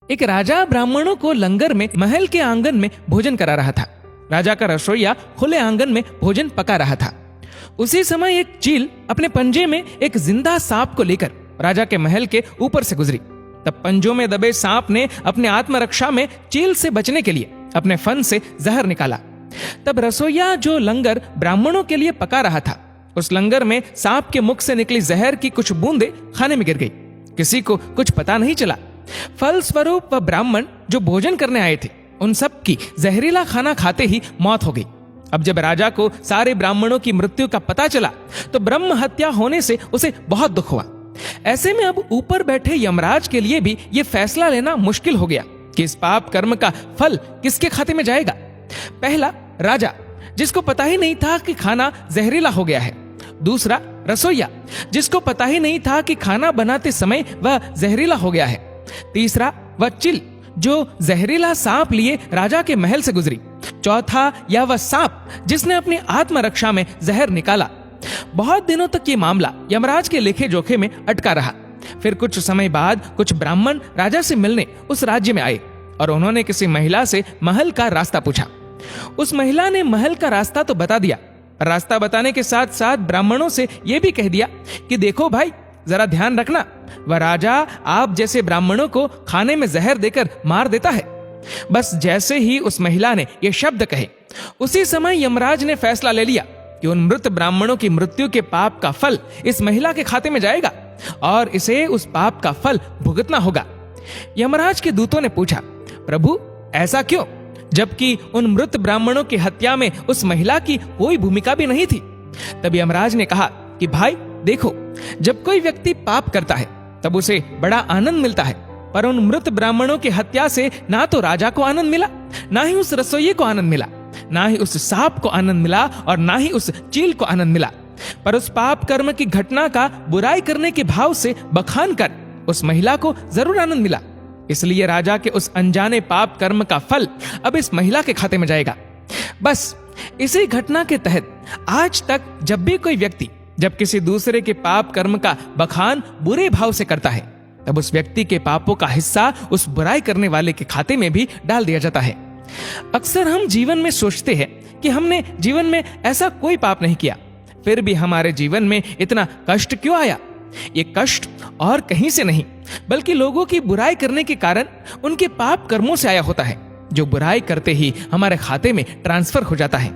एक राजा ब्राह्मणों को लंगर में महल के आंगन में भोजन करा रहा था। राजा का रसोइया खुले आंगन में भोजन पका रहा था। उसी समय एक चील अपने पंजे में एक जिंदा सांप को लेकर राजा के महल के ऊपर से गुजरी। तब पंजों में दबे सांप ने अपने आत्मरक्षा में चील से बचने के लिए अपने फन से जहर निकाला। तब रसोइया जो लंगर ब्राह्मणों के लिए पका रहा था, उस लंगर में सांप के मुख से निकली जहर की कुछ बूंदें खाने में गिर गई। किसी को कुछ पता नहीं चला। फलस्वरूप वह ब्राह्मण जो भोजन करने आए थे, उन सब की जहरीला खाना खाते ही मौत हो गई। अब जब राजा को सारे ब्राह्मणों की मृत्यु का पता चला तो ब्रह्म हत्या होने से उसे बहुत दुख हुआ। ऐसे में अब ऊपर बैठे यमराज के लिए भी यह फैसला लेना मुश्किल हो गया कि इस पाप कर्म का फल किसके खाते में जाएगा। पहला, राजा जिसको पता ही नहीं था कि खाना जहरीला हो गया है। दूसरा, रसोइया जिसको पता ही नहीं था कि खाना बनाते समय वह जहरीला हो गया है। तीसरा, वह चिल जो जहरीला सांप लिए राजा के महल से गुजरी। चौथा, या वह सांप जिसने अपनी आत्मरक्षा में जहर निकाला। बहुत दिनों तक ये मामला यमराज के लेखे जोखे में अटका रहा। फिर कुछ समय बाद कुछ ब्राह्मण राजा से मिलने उस राज्य में आए और उन्होंने किसी महिला से महल का रास्ता पूछा। उस महिला ने महल का रास्ता तो बता दिया। रास्ता बताने के साथ साथ ब्राह्मणों से यह भी कह दिया कि देखो भाई, जरा ध्यान रखना, वह राजा आप जैसे ब्राह्मणों को खाने में जहर देकर मार देता है। बस जैसे ही उस महिला ने ये शब्द कहे, उसी समय यमराज ने फैसला ले लिया कि उन मृत ब्राह्मणों की मृत्यु के पाप का फल इस महिला के खाते में जाएगा और इसे उस पाप का फल भुगतना होगा। यमराज के दूतों ने पूछा, प्रभु ऐसा क्यों, जबकि उन मृत ब्राह्मणों की हत्या में उस महिला की कोई भूमिका भी नहीं थी। तब यमराज ने कहा कि भाई देखो, जब कोई व्यक्ति पाप करता है तब उसे बड़ा आनंद मिलता है, पर उन मृत ब्राह्मणों की हत्या से ना तो राजा को आनंद मिला, ना ही उस रसोइये को आनंद मिला, ना ही उस सांप को आनंद मिला और ना ही उस चील को आनंद मिला। पर उस पाप कर्म की घटना का बुराई करने के भाव से बखान कर उस महिला को जरूर आनंद मिला। इसलिए राजा के उस अनजाने पाप कर्म का फल अब इस महिला के खाते में जाएगा। बस इसी घटना के तहत आज तक जब भी कोई व्यक्ति जब किसी दूसरे के पाप कर्म का बखान बुरे भाव से करता है, तब उस व्यक्ति के पापों का हिस्सा उस बुराई करने वाले के खाते में भी डाल दिया जाता है। अक्सर हम जीवन में सोचते हैं कि हमने जीवन में ऐसा कोई पाप नहीं किया, फिर भी हमारे जीवन में इतना कष्ट क्यों आया। ये कष्ट और कहीं से नहीं, बल्कि लोगों की बुराई करने के कारण उनके पाप कर्मों से आया होता है, जो बुराई करते ही हमारे खाते में ट्रांसफर हो जाता है।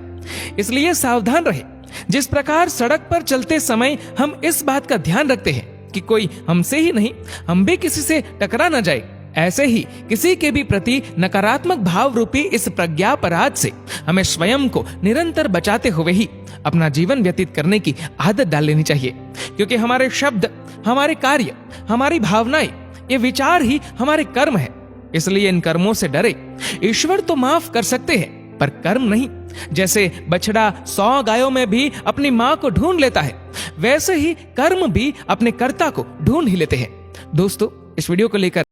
इसलिए सावधान रहे। जिस प्रकार सड़क पर चलते समय हम इस बात का ध्यान रखते हैं कि कोई हमसे ही नहीं, हम भी किसी से टकरा न जाए, ऐसे ही किसी के भी प्रति नकारात्मक भाव रूपी इस प्रज्ञापराध से हमें स्वयं को निरंतर बचाते हुए ही अपना जीवन व्यतीत करने की आदत डाल लेनी चाहिए। क्योंकि हमारे शब्द, हमारे कार्य, हमारी भावनाएं, ये विचार ही हमारे कर्म है। इसलिए इन कर्मों से डरे। ईश्वर तो माफ कर सकते हैं, पर कर्म नहीं। जैसे बछड़ा 100 गायों में भी अपनी मां को ढूंढ लेता है, वैसे ही कर्म भी अपने कर्ता को ढूंढ ही लेते हैं। दोस्तों, इस वीडियो को लेकर